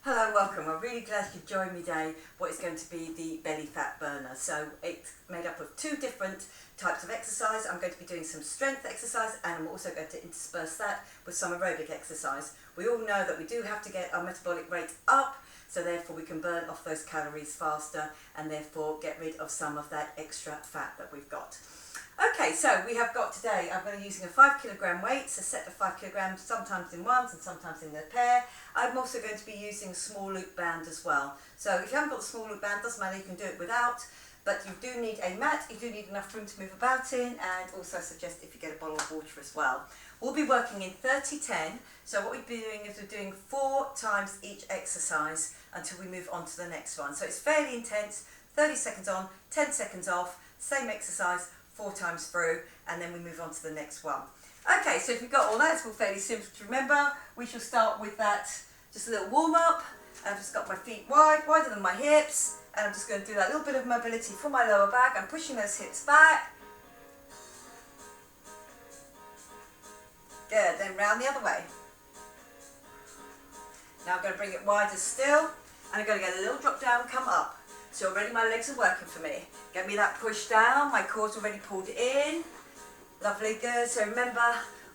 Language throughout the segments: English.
Hello and welcome. I'm really glad you could join me today. What is going to be the belly fat burner. So it's made up of two different types of exercise. I'm going to be doing some strength exercise and I'm also going to intersperse that with some aerobic exercise. We all know that we do have to get our metabolic rate up, so therefore we can burn off those calories faster and therefore get rid of some of that extra fat that we've got. Okay, so we have got today, I'm going to be using a 5 kilogram weight, a set of 5 kilograms, sometimes in ones and sometimes in a pair. I'm also going to be using a small loop band as well. So if you haven't got the small loop band, doesn't matter, you can do it without, but you do need a mat, you do need enough room to move about in, and also suggest if you get a bottle of water as well. We'll be working in 30-10, so what we'll be doing is we're doing 4 times each exercise until we move on to the next one. So it's fairly intense, 30 seconds on, 10 seconds off, same exercise, 4 times through, and then we move on to the next one. Okay, so if we've got all that, it's all fairly simple to remember. We shall start with that, just a little warm up. I've just got my feet wide, wider than my hips, and I'm just going to do that little bit of mobility for my lower back. I'm pushing those hips back. Good, then round the other way. Now I'm going to bring it wider still, and I'm going to get a little drop down, come up. So already my legs are working for me. Get me that push down, my core's already pulled in. Lovely, good. So remember,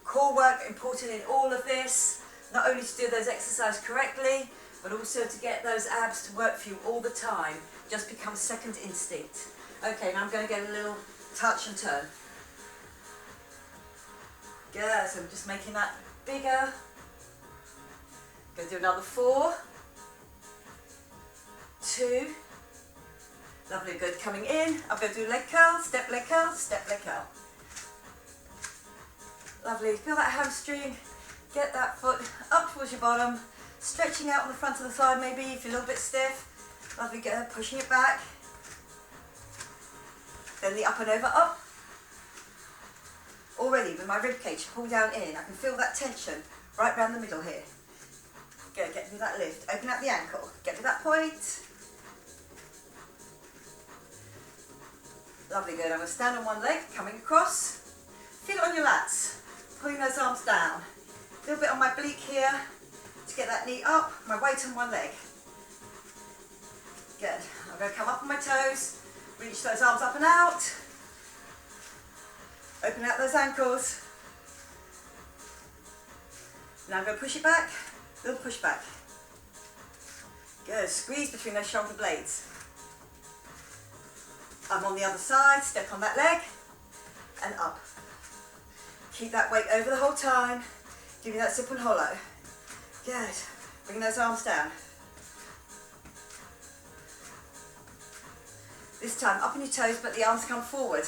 core work important in all of this. Not only to do those exercises correctly, but also to get those abs to work for you all the time. Just becomes second instinct. Okay, now I'm going to get a little touch and turn. Good, so I'm just making that bigger. Going to do another 4, 2, lovely, good. Coming in, I'm going to do leg curl, step leg curl, step leg curl. Lovely, feel that hamstring, get that foot up towards your bottom, stretching out on the front of the thigh maybe if you're a little bit stiff. Lovely, good, pushing it back. Then the up and over, up. Already with my rib cage pulled down in, I can feel that tension right round the middle here. Good, get me that lift, open up the ankle, get to that point. Lovely, good. I'm going to stand on one leg, coming across. Feel it on your lats, pulling those arms down. A little bit on my oblique here to get that knee up, my weight on one leg. Good. I'm going to come up on my toes, reach those arms up and out. Open out those ankles. Now I'm going to push it back, little push back. Good. Squeeze between those shoulder blades. I'm on the other side, step on that leg, and up. Keep that weight over the whole time. Give me that zip and hollow. Good. Bring those arms down. This time, up on your toes, but the arms come forward.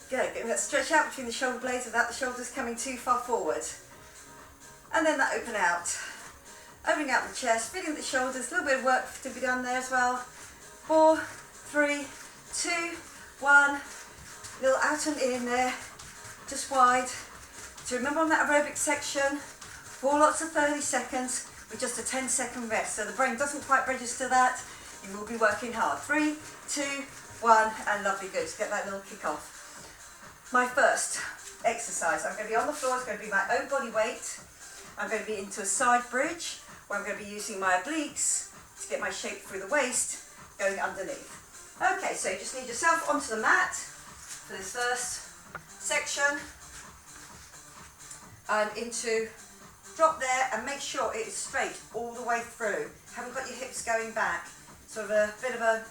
Good. Get that stretch out between the shoulder blades without the shoulders coming too far forward. And then that open out. Opening out the chest, feeling the shoulders, a little bit of work to be done there as well. 4, 3, 2, 1, little out and in there, just wide. So remember on that aerobic section, 4 lots of 30 seconds with just a 10-second rest. So the brain doesn't quite register that. You will be working hard. 3, 2, 1, and lovely, good. Get that little kick off. My first exercise, I'm going to be on the floor, it's going to be my own body weight. I'm going to be into a side bridge, where I'm going to be using my obliques to get my shape through the waist, going underneath. Okay, so you just need yourself onto the mat for this first section. And into, drop there and make sure it is straight all the way through. Haven't got your hips going back. Sort of a bit of a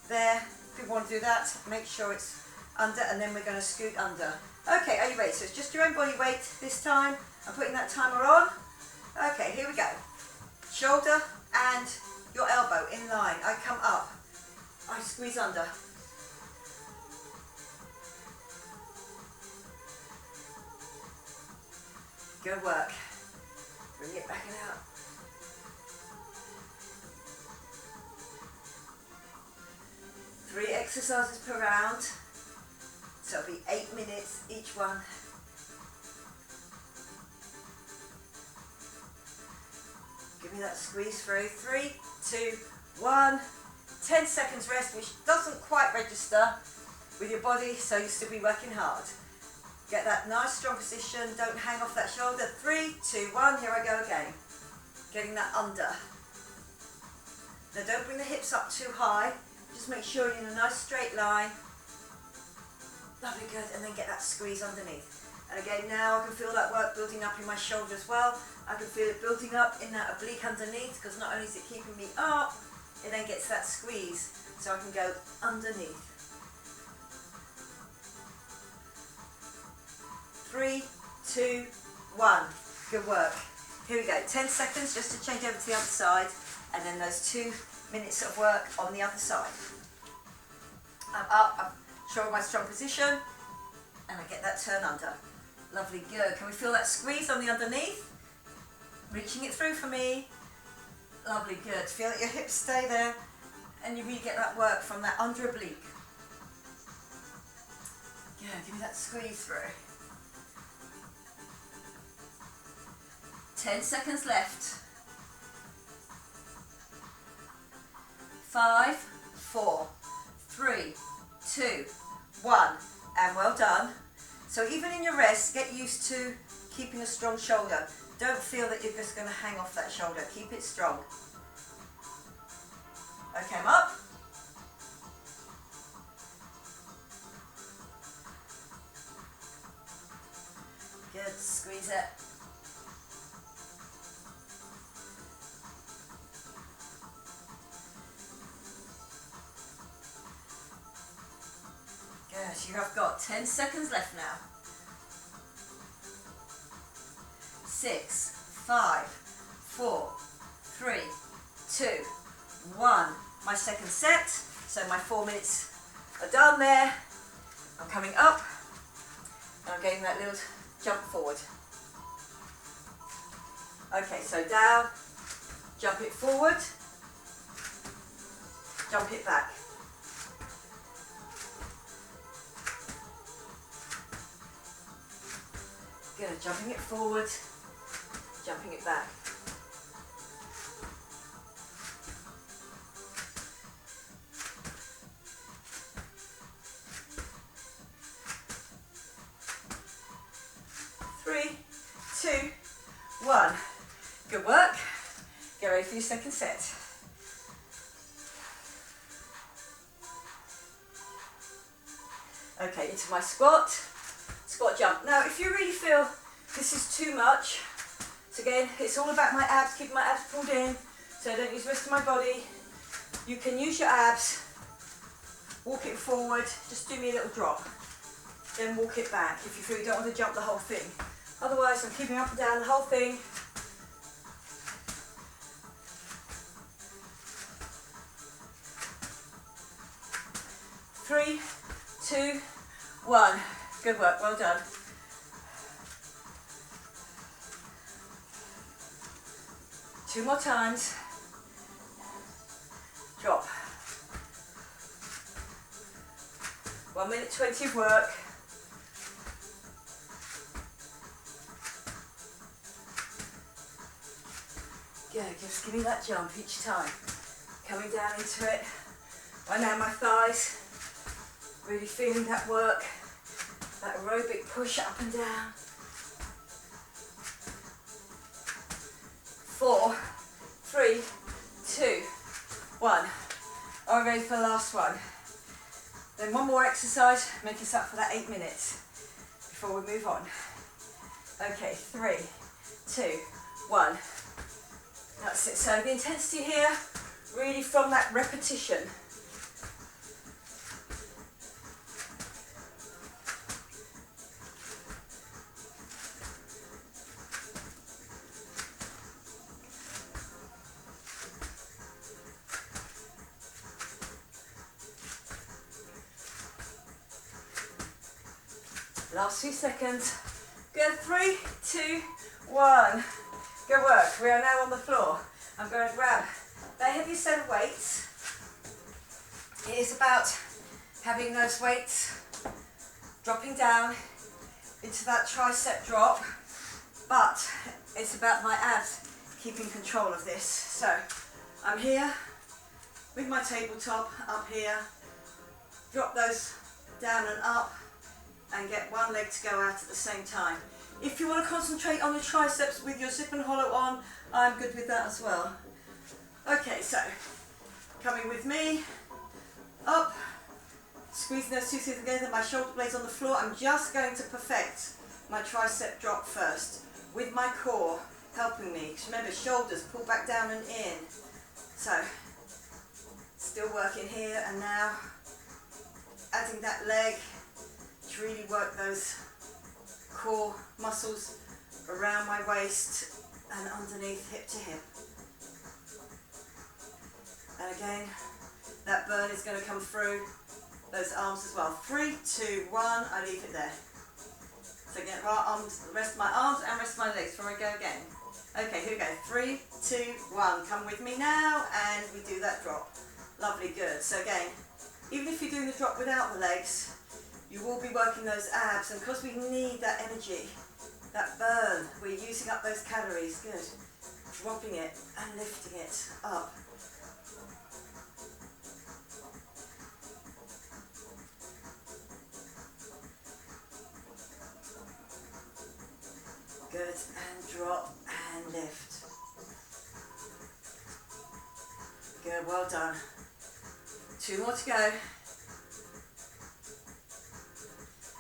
there. If you want to do that, make sure it's under and then we're going to scoot under. Okay, are you ready? So it's just your own body weight this time. I'm putting that timer on. Okay, here we go. Shoulder and your elbow in line. I come up. I squeeze under. Good work. Bring it back and out. Three exercises per round. So it'll be 8 minutes each one. Give me that squeeze through. 3, 2, 1. 10 seconds rest, which doesn't quite register with your body, so you'll still be working hard. Get that nice strong position, don't hang off that shoulder. 3, 2, 1, here I go again. Getting that under. Now don't bring the hips up too high, just make sure you're in a nice straight line. Lovely, good, and then get that squeeze underneath. And again, now I can feel that work building up in my shoulder as well. I can feel it building up in that oblique underneath, because not only is it keeping me up, it then gets that squeeze, so I can go underneath. 3, 2, 1. Good work. Here we go. 10 seconds just to change over to the other side, and then those 2 minutes of work on the other side. I'm up, I'm showing my strong position, and I get that turn under. Lovely, good. Can we feel that squeeze on the underneath? Reaching it through for me. Lovely, good. Feel that your hips stay there, and you really get that work from that under oblique. Yeah, give me that squeeze through. 10 seconds left. 5, 4, 3, 2, 1, and well done. So even in your rest, get used to keeping a strong shoulder. Don't feel that you're just going to hang off that shoulder. Keep it strong. Okay, I'm up. Good, squeeze it. Good, you have got 10 seconds left now. 6, 5, 4, 3, 2, 1. My second set, so my 4 minutes are done there. I'm coming up, and I'm getting that little jump forward. Okay, so down, jump it forward, jump it back. Good, jumping it forward, jumping it back. Three, 2, 1. Good work. Get ready for your second set. Okay, into my squat jump. Now, if you really feel this is too much, so again, it's all about my abs, keeping my abs pulled in, so I don't use the rest of my body. You can use your abs, walk it forward, just do me a little drop, then walk it back if you feel you don't want to jump the whole thing. Otherwise, I'm keeping up and down the whole thing. Three, 2, 1. Good work, well done. Two more times. Drop. 1 minute 20 of work. Good, just give me that jump each time. Coming down into it. Right now my thighs, really feeling that work. That aerobic push up and down. 4, 3, 2, 1. Are we ready for the last one? Then one more exercise, make us up for that 8 minutes before we move on. Okay, 3, 2, 1. That's it. So the intensity here, really from that repetition. Last few seconds. Good, 3, 2, 1. Good work. We are now on the floor. I'm going to grab the heaviest set of weights. It is about having those weights dropping down into that tricep drop, but it's about my abs keeping control of this. So I'm here with my tabletop up here, drop those down and up, and get one leg to go out at the same time. If you want to concentrate on the triceps with your zip and hollow on, I'm good with that as well. Okay, so Coming with me, up, squeezing those two things together, my shoulder blades on the floor. I'm just going to perfect my tricep drop first, with my core helping me. Remember, shoulders pull back down and in. So, still working here and now, adding that leg to really work those core muscles around my waist and underneath, hip to hip. And again, that burn is going to come through those arms as well. 3, 2, 1, I leave it there. So again, rest my arms and rest my legs before I go again. Okay, here we go. 3, 2, 1. Come with me now, and we do that drop. Lovely, good. So again, even if you're doing the drop without the legs, you will be working those abs, and because we need that energy, that burn, we're using up those calories. Good. Dropping it and lifting it up. Good, and drop and lift. Good, well done. 2 more to go.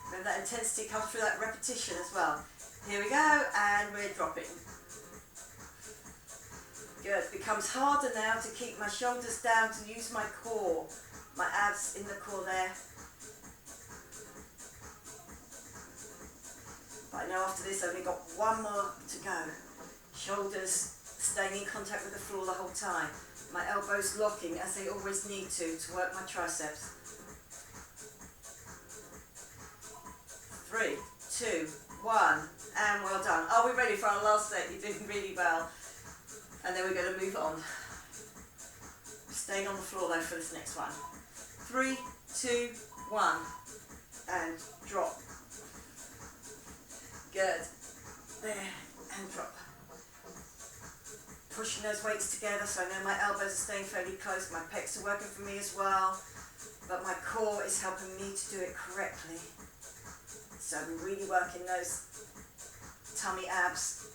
Remember that intensity comes through that repetition as well. Here we go, and we're dropping. Good, becomes harder now to keep my shoulders down, to use my core, my abs in the core there. But I know after this I've only got 1 more to go. Shoulders staying in contact with the floor the whole time. My elbows locking as they always need to work my triceps. 3, 2, 1, and well done. Are we ready for our last set? You're doing really well. And then we're going to move on. Staying on the floor though for this next one. 3, 2, 1, and drop. Good. There, and drop. Pushing those weights together, so I know my elbows are staying fairly close, my pecs are working for me as well, but my core is helping me to do it correctly. So I'm really working those tummy abs,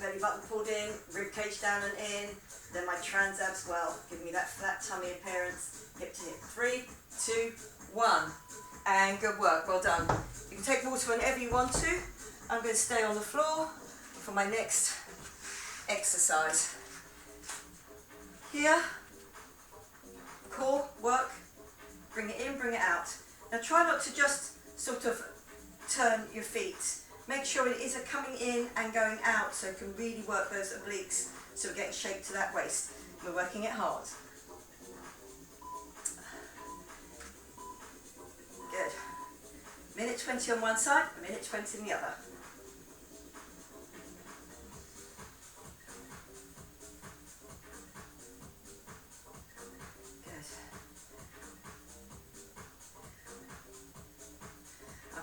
belly button pulled in, rib cage down and in, then my trans abs well, giving me that flat tummy appearance, hip to hip. 3, 2, 1, and good work, well done. You can take water whenever you want to. I'm going to stay on the floor for my next exercise. Here, core work, bring it in, bring it out. Now try not to just sort of turn your feet. Make sure it is coming in and going out, so you can really work those obliques, so we're getting shape to that waist. We're working it hard. Good. Minute 20 on one side, a minute 20 on the other.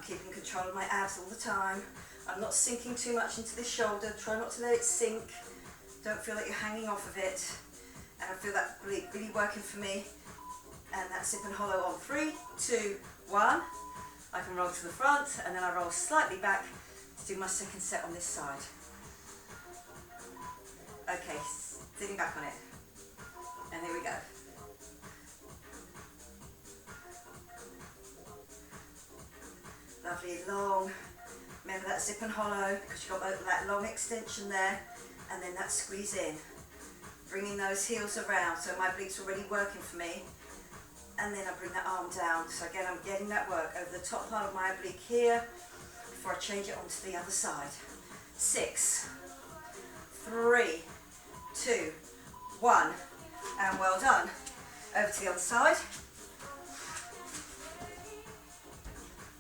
Keeping control of my abs all the time. I'm not sinking too much into this shoulder. Try not to let it sink. Don't feel like you're hanging off of it. And I feel that really working for me. And that zip and hollow on 3, 2, 1. I can roll to the front and then I roll slightly back to do my second set on this side. Okay, sitting back on it. And here we go. Lovely long, remember that zip and hollow because you've got that long extension there, and then that squeeze in. Bringing those heels around, so my obliques are already working for me, and then I bring that arm down. So again, I'm getting that work over the top part of my oblique here before I change it onto the other side. 6, 3, 2, 1, and well done. Over to the other side.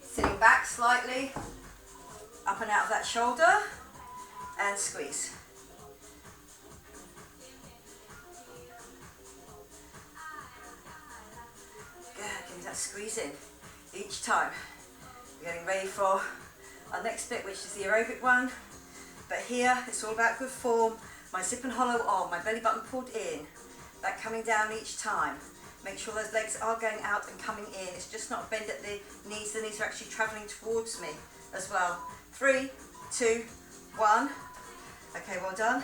Sitting back slightly, up and out of that shoulder, and squeeze. Good, give me that squeeze in each time. We're getting ready for our next bit, which is the aerobic one. But here, it's all about good form. My zip and hollow on, my belly button pulled in, that coming down each time. Make sure those legs are going out and coming in. It's just not a bend at the knees are actually travelling towards me as well. 3, 2, 1. Okay, well done.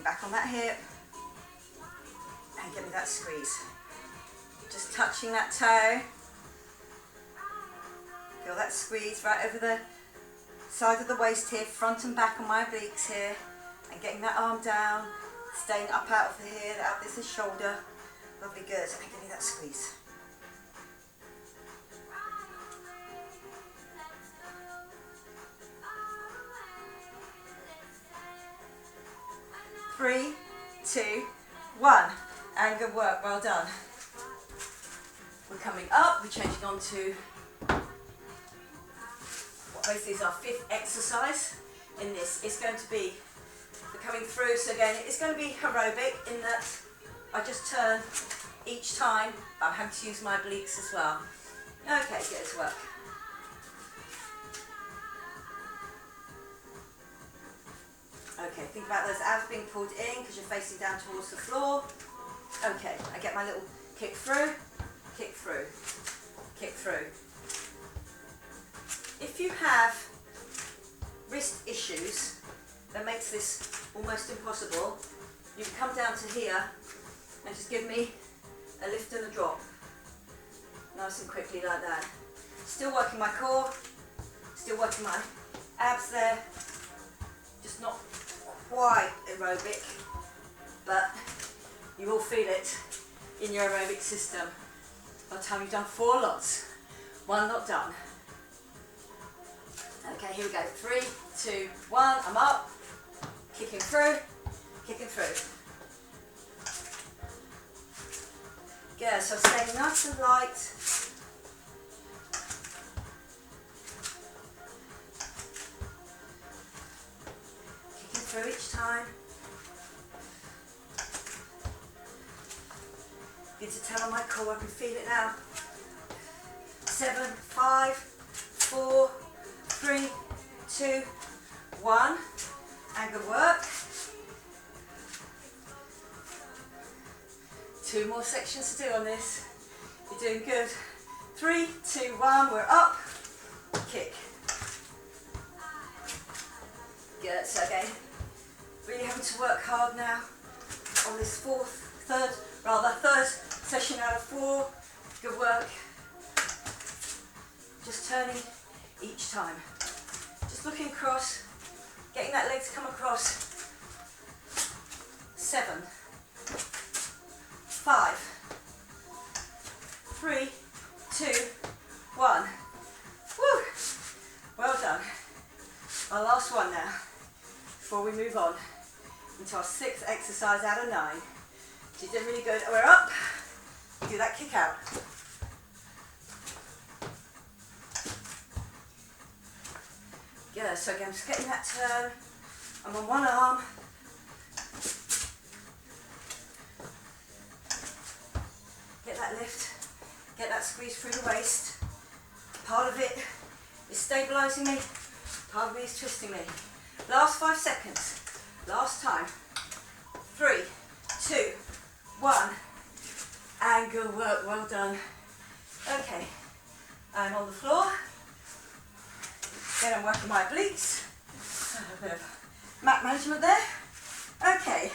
back on that hip, and give me that squeeze. Just touching that toe. Feel that squeeze right over the side of the waist here, front and back on my obliques here, and getting that arm down, staying up out of here, out this is shoulder. Lovely, good, and give me that squeeze. Three, two, one, and good work, well done. We're coming up, we're changing on to what basically is our fifth exercise in this. It's going to be the coming through, so again, it's going to be aerobic in that I just turn each time, I'm having to use my obliques as well. Okay, good work. Okay, think about those abs being pulled in because you're facing down towards the floor. Okay, I get my little kick through, kick through, kick through. If you have wrist issues that makes this almost impossible, you can come down to here and just give me a lift and a drop. Nice and quickly like that. Still working my core, still working my abs there. Just not quite aerobic, but you will feel it in your aerobic system. By the time you've done 4 lots, 1 lot done. Okay, here we go. 3, 2, 1, I'm up, kicking through, kicking through. Good, so staying nice and light. Kicking through each time. Good to tell on my core, I can feel it now. 7, 5, 4, 3, 2, 1, and good work. 2 more sections to do on this. You're doing good. 3, 2, 1, we're up, kick. Good, so again, really having to work hard now on this third session out of 4. Good work. Just turning each time. Just looking across, getting that leg to come across. 7, 5, 3, 2, 1. Woo! Well done. Our last one now, before we move on into our 6th exercise out of 9. So you did really good. We're up. Do that kick out. Good. So again, just getting that turn. I'm on one arm. Get that lift. Get that squeeze through the waist. Part of it is stabilising me. Part of it is twisting me. Last 5 seconds. Last time. 3, 2, 1. And good work, well done. Okay, I'm on the floor. Then I'm working my obliques. A bit of mat management there. Okay,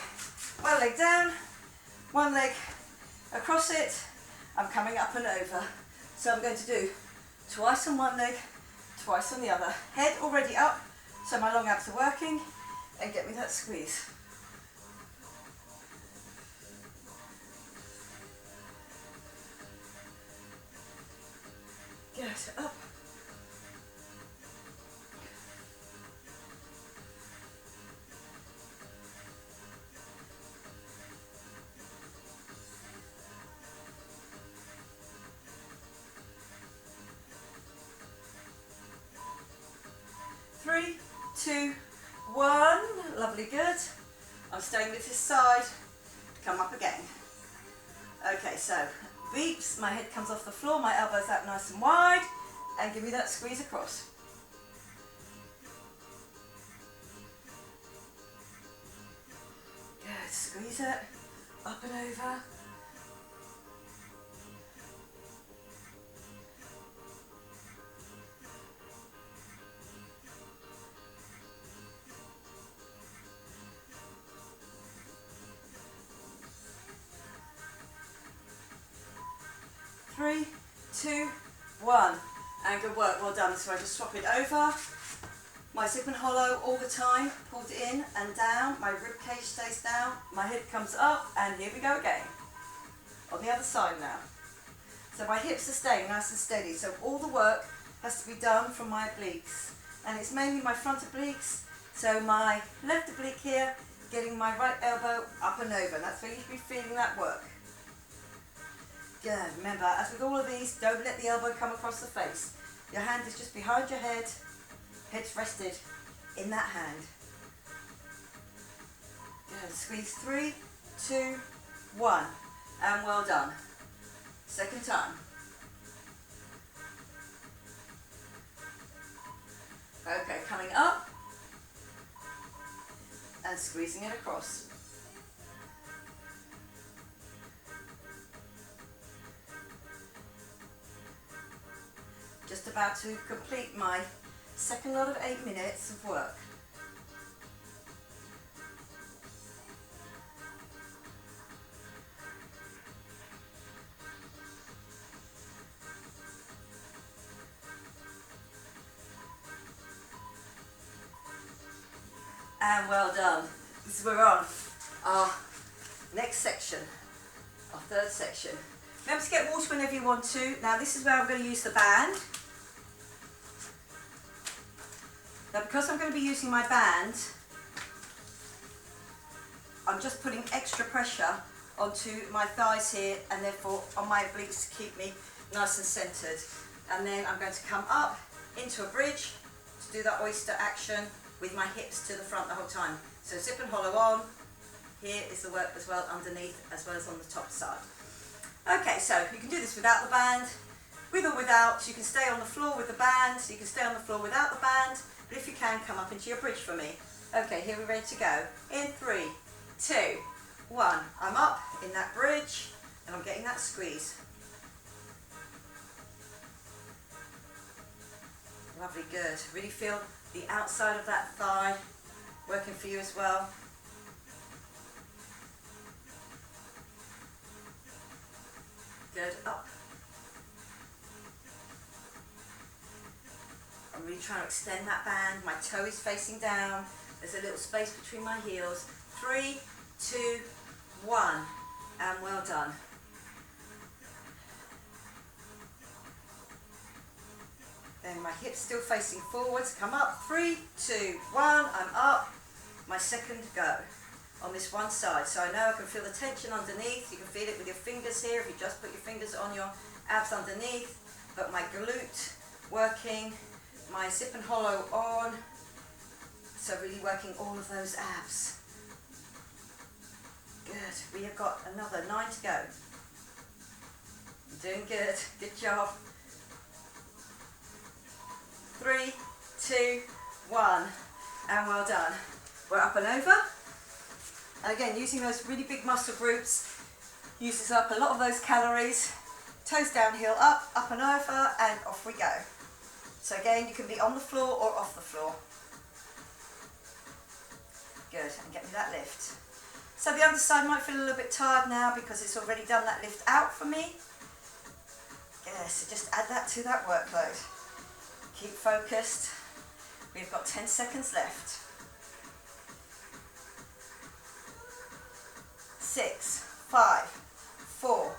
one leg down, one leg across it. I'm coming up and over. So I'm going to do twice on one leg, twice on the other. Head already up, so my long abs are working. And get me that squeeze. Get up. Three, 2, 1. Lovely, good. I'm staying with this side. Come up again. Okay, so beeps, my head comes off the floor, my elbows out nice and wide, and give me that squeeze across. Good, squeeze it, up and over. 3, 2, 1. And good work, well done. So I just swap it over. My zip and hollow all the time, pulled in and down, my rib cage stays down, my hip comes up, and here we go again. On the other side now. So my hips are staying nice and steady, so all the work has to be done from my obliques. And it's mainly my front obliques, so my left oblique here, getting my right elbow up and over, and that's where you should be feeling that work. Good, remember, as with all of these, don't let the elbow come across the face. Your hand is just behind your head, head's rested in that hand. Good, squeeze 3, 2, 1, and well done. Second time. Okay, coming up and squeezing it across. Just about to complete my second lot of 8 minutes of work. And well done. This is where we're on our next section, our third section. Remember to get water whenever you want to. Now this is where I'm going to use the band. Now because I'm going to be using my band, I'm just putting extra pressure onto my thighs here and therefore on my obliques to keep me nice and centered. And then I'm going to come up into a bridge to do that oyster action with my hips to the front the whole time. So zip and hollow on. Here is the work as well underneath as well as on the top side. Okay, so you can do this without the band, with or without. You can stay on the floor with the band, you can stay on the floor without the band, but if you can, come up into your bridge for me. Okay, here we're ready to go. In 3, 2, 1. I'm up in that bridge and I'm getting that squeeze. Lovely, good. Really feel the outside of that thigh working for you as well. Good, up. I'm really trying to extend that band. My toe is facing down. There's a little space between my heels. 3, 2, 1, and well done. Then my hips still facing forwards. Come up. 3, 2, 1. I'm up. My second go on this one side. So I know I can feel the tension underneath. You can feel it with your fingers here if you just put your fingers on your abs underneath. But my glute working, my zip and hollow on. So really working all of those abs. Good. We have got another 9 to go. You're doing good. Good job. 3, 2, 1, and well done. We're up and over. And again, using those really big muscle groups uses up a lot of those calories. Toes down, heel up, up and over, and off we go. So again, you can be on the floor or off the floor. Good, and get me that lift. So the underside might feel a little bit tired now because it's already done that lift out for me. Yes, so just add that to that workload. Keep focused. We've got 10 seconds left. 6, 5, 4,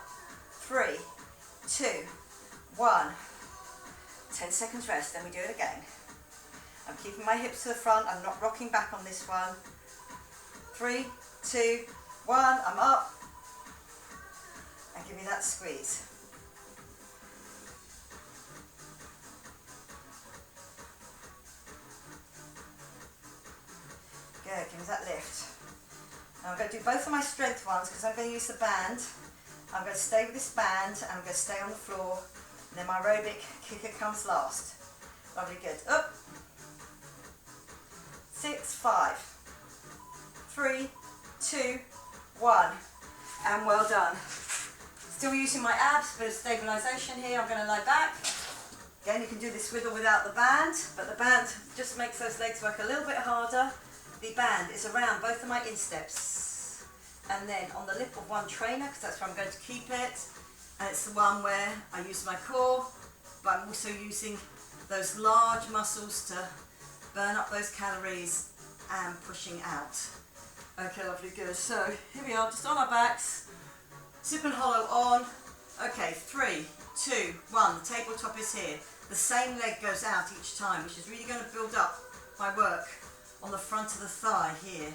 3, 2, 1. 10 seconds rest, then we do it again. I'm keeping my hips to the front. I'm not rocking back on this one. 3, 2, 1. I'm up. And give me that squeeze. Good, give me that lift. Now I'm going to do both of my strength ones because I'm going to use the band. I'm going to stay with this band and I'm going to stay on the floor. And then my aerobic kicker comes last. Lovely, good. Up. 6, 5, 3, 2, 1. And well done. Still using my abs, bit of stabilisation here. I'm going to lie back. Again, you can do this with or without the band, but the band just makes those legs work a little bit harder. The band is around both of my insteps and then on the lip of one trainer because that's where I'm going to keep it, And it's the one where I use my core, but I'm also using those large muscles to burn up those calories and pushing out. Okay, lovely, good. So here we are, just on our backs, zip and hollow on. Okay, 3, 2, 1, the tabletop is here. The same leg goes out each time, which is really going to build up my work on the front of the thigh here.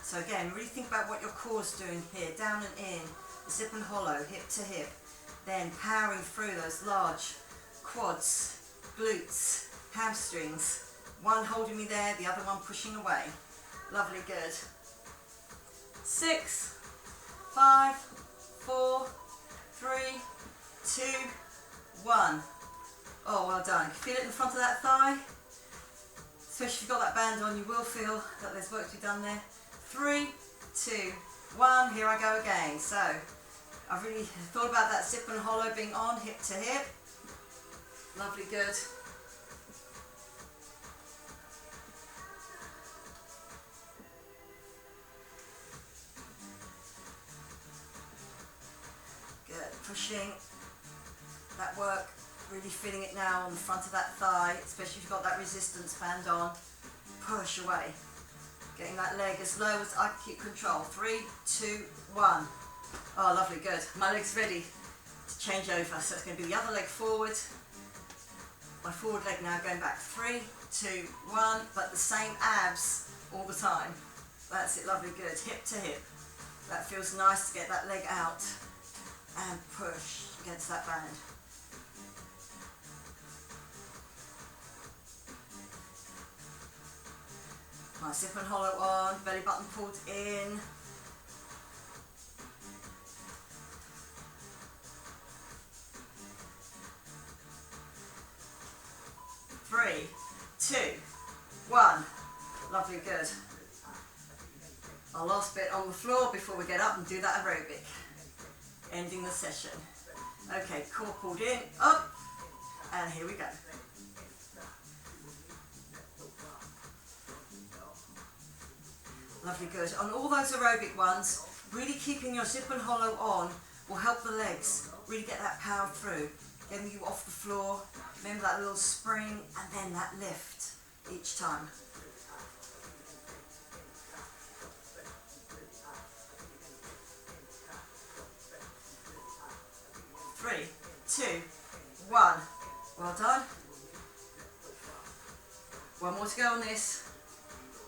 So again, really think about what your core's doing here, down and in, zip and hollow, hip to hip, then powering through those large quads, glutes, hamstrings, one holding me there, the other one pushing away. Lovely, good. 6, 5, 4, 3, 2, 1. Oh, well done. Feel it in the front of that thigh? Especially if you've got that band on, you will feel that there's work to be done there. 3, 2, 1, here I go again. So, I've really thought about that zip and hollow being on, hip to hip. Lovely, good. Good, pushing that work, really feeling it now on the front of that thigh, especially if you've got that resistance band on. Push away. Getting that leg as low as I can keep control. 3, 2, 1. Oh, lovely, good. My leg's ready to change over. So it's going to be the other leg forward. My forward leg now going back. 3, 2, 1. But the same abs all the time. That's it, lovely, good. Hip to hip. That feels nice to get that leg out and push against that band. Nice, zip and hollow on, belly button pulled in. Three, 2, 1. Lovely, good. Our last bit on the floor before we get up and do that aerobic. Ending the session. Okay, core pulled in, up, and here we go. Lovely, good. On all those aerobic ones, really keeping your zip and hollow on will help the legs really get that power through. Getting you off the floor, remember that little spring, and then that lift each time. Three, 2, 1. Well done. One more to go on this.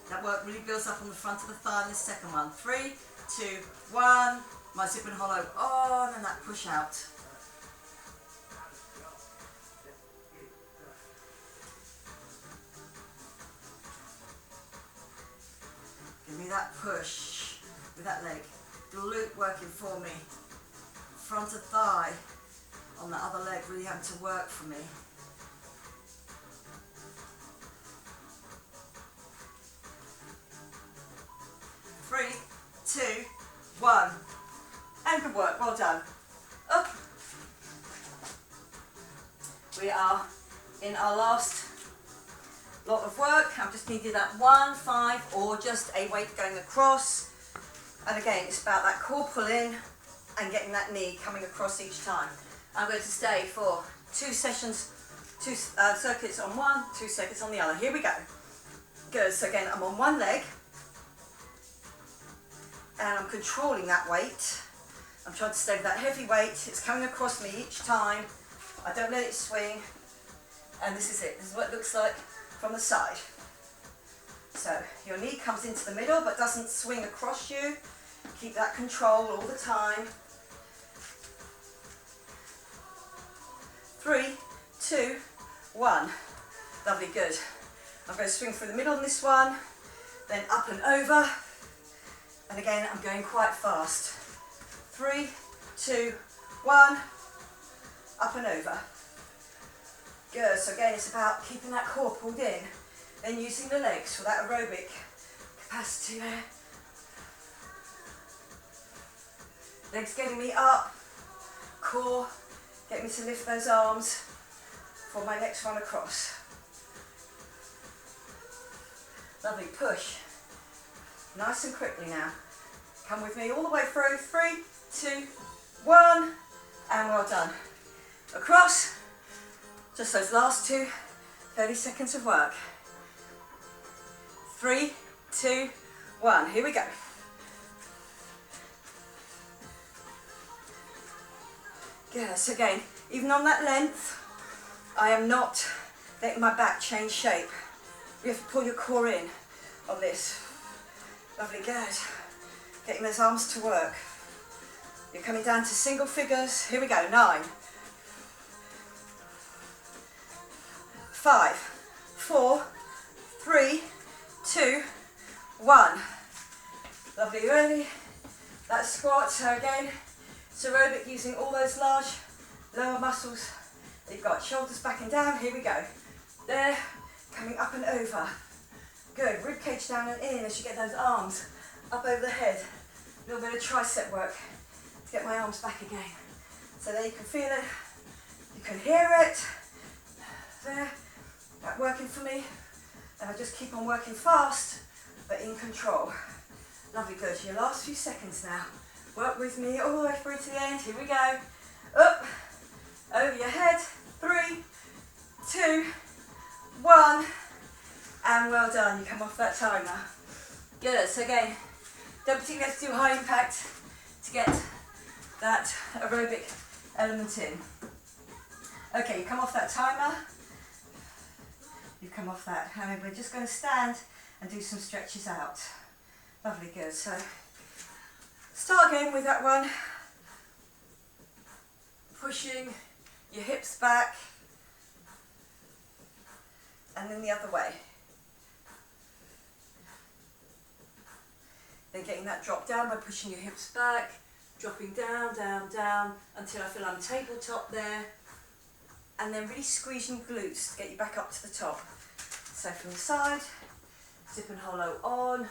That work really builds up on the front of the thigh in this second one. 3, 2, 1. My zip and hollow on, and that push out. Give me that push with that leg. Glute working for me. Front of thigh on that other leg really having to work for me. 3, 2, 1. And good work, well done. Up. We are in our last lot of work. I've just needed that 1, 5, or just a weight going across. And again, it's about that core pull in and getting that knee coming across each time. I'm going to stay for 2 sessions, 2 circuits on one, 2 circuits on the other. Here we go. Good, so again, I'm on one leg. And I'm controlling that weight. I'm trying to stay with that heavy weight. It's coming across me each time. I don't let it swing. And this is it. This is what it looks like from the side. So your knee comes into the middle but doesn't swing across you. Keep that control all the time. 3, 2, 1. Lovely, good. I'm going to swing through the middle on this one, then up and over. And again, I'm going quite fast. 3, 2, 1, up and over. Good, so again, it's about keeping that core pulled in, then using the legs for that aerobic capacity there. Legs getting me up, core, get me to lift those arms for my next one across. Lovely, push. Nice and quickly now. Come with me all the way through. 3, 2, 1, and well done. Across, just those last 30 seconds of work. 3, 2, 1, here we go. Good, so again, even on that length, I am not letting my back change shape. You have to pull your core in on this. Lovely, good. Getting those arms to work. You're coming down to single figures. Here we go, 9, 5, 4, 3, 2, 1. Lovely, ready? That squat, so again, it's aerobic using all those large lower muscles. You've got shoulders back and down, here we go. There, coming up and over. Good, rib cage down and in as you get those arms up over the head. A little bit of tricep work to get my arms back again. So there you can feel it, you can hear it. There, that working for me. And I just keep on working fast, but in control. Lovely, good. Your last few seconds now. Work with me all the way through to the end. Here we go. Up, over your head. 3, 2, 1, and well done. You come off that timer. Good. So again, don't particularly have to do high impact to get that aerobic element in. Okay, you come off that timer. You come off that. And we're just going to stand and do some stretches out. Lovely, good. So start again with that one. Pushing your hips back, and then the other way. Then getting that drop down by pushing your hips back, dropping down, down, down, until I feel I'm tabletop there, and then really squeezing your glutes to get you back up to the top. So from the side, zip and hollow on,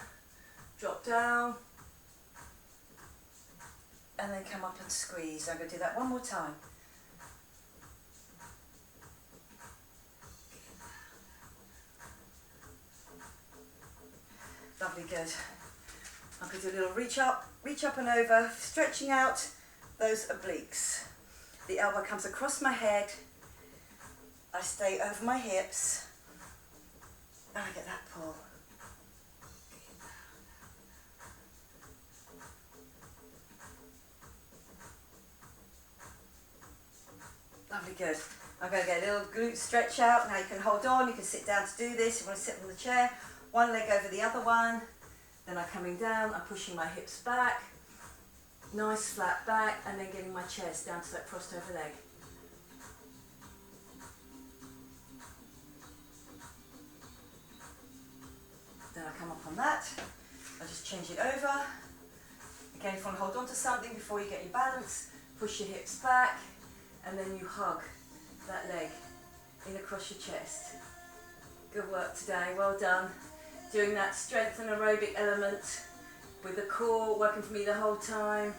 drop down, and then come up and squeeze. I'm going to do that one more time. Lovely, good. I'm going to do a little reach up and over, stretching out those obliques. The elbow comes across my head, I stay over my hips, and I get that pull. Lovely, good. I'm going to get a little glute stretch out. Now you can hold on, you can sit down to do this. You want to sit on the chair, one leg over the other one. Then I'm coming down, I'm pushing my hips back, nice flat back, and then getting my chest down to that crossed over leg. Then I come up on that, I just change it over. Again, if you want to hold on to something before you get your balance, push your hips back, and then you hug that leg in across your chest. Good work today, well done. Doing that strength and aerobic element with the core working for me the whole time.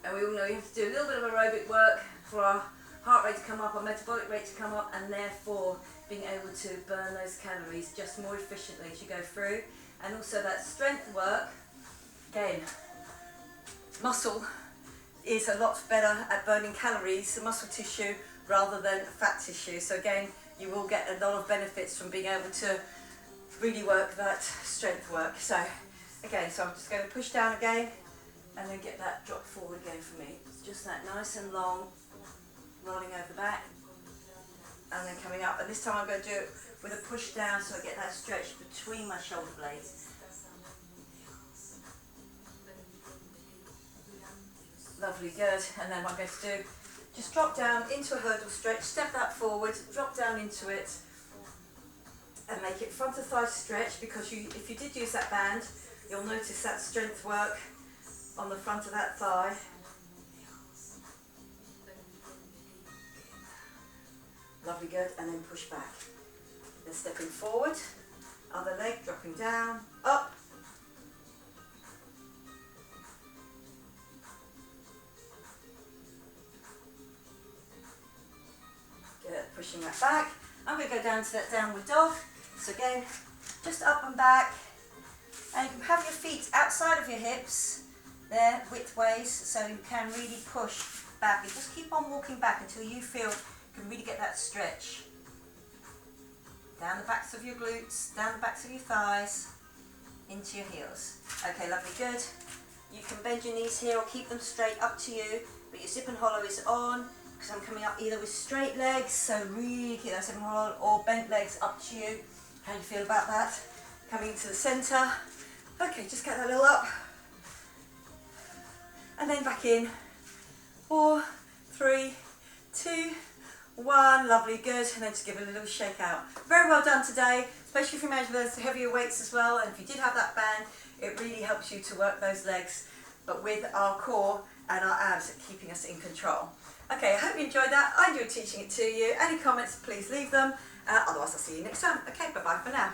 And we all know you have to do a little bit of aerobic work for our heart rate to come up, our metabolic rate to come up, and therefore being able to burn those calories just more efficiently as you go through. And also that strength work, again, muscle is a lot better at burning calories, the muscle tissue, rather than fat tissue. So again, you will get a lot of benefits from being able to really work that strength work. So again, so I'm just going to push down again and then get that drop forward again for me. Just that nice and long, rolling over back and then coming up. And this time I'm going to do it with a push down so I get that stretch between my shoulder blades. Lovely, good. And then what I'm going to do, just drop down into a hurdle stretch, step that forward, drop down into it, and make it front of thigh stretch, because if you did use that band, you'll notice that strength work on the front of that thigh. Lovely, good, and then push back. Then stepping forward, other leg dropping down, up, pushing that back. I'm going to go down to that downward dog. So again, just up and back. And you can have your feet outside of your hips. there, widthways, so you can really push back. You just keep on walking back until you feel you can really get that stretch. Down the backs of your glutes, down the backs of your thighs, into your heels. Okay, lovely, good. You can bend your knees here or keep them straight, up to you, but your zip and hollow is on, because I'm coming up either with straight legs, so really keep that zip and hollow, or bent legs, up to you. How do you feel about that? Coming into the centre. Okay, just get that little up. And then back in. 4, 3, 2, 1. Lovely, good. And then just give it a little shake out. Very well done today, especially if you manage those heavier weights as well. And if you did have that band, it really helps you to work those legs, but with our core and our abs keeping us in control. Okay, I hope you enjoyed that. I enjoyed teaching it to you. Any comments, please leave them. Otherwise, I'll see you next time. Okay, bye-bye for now.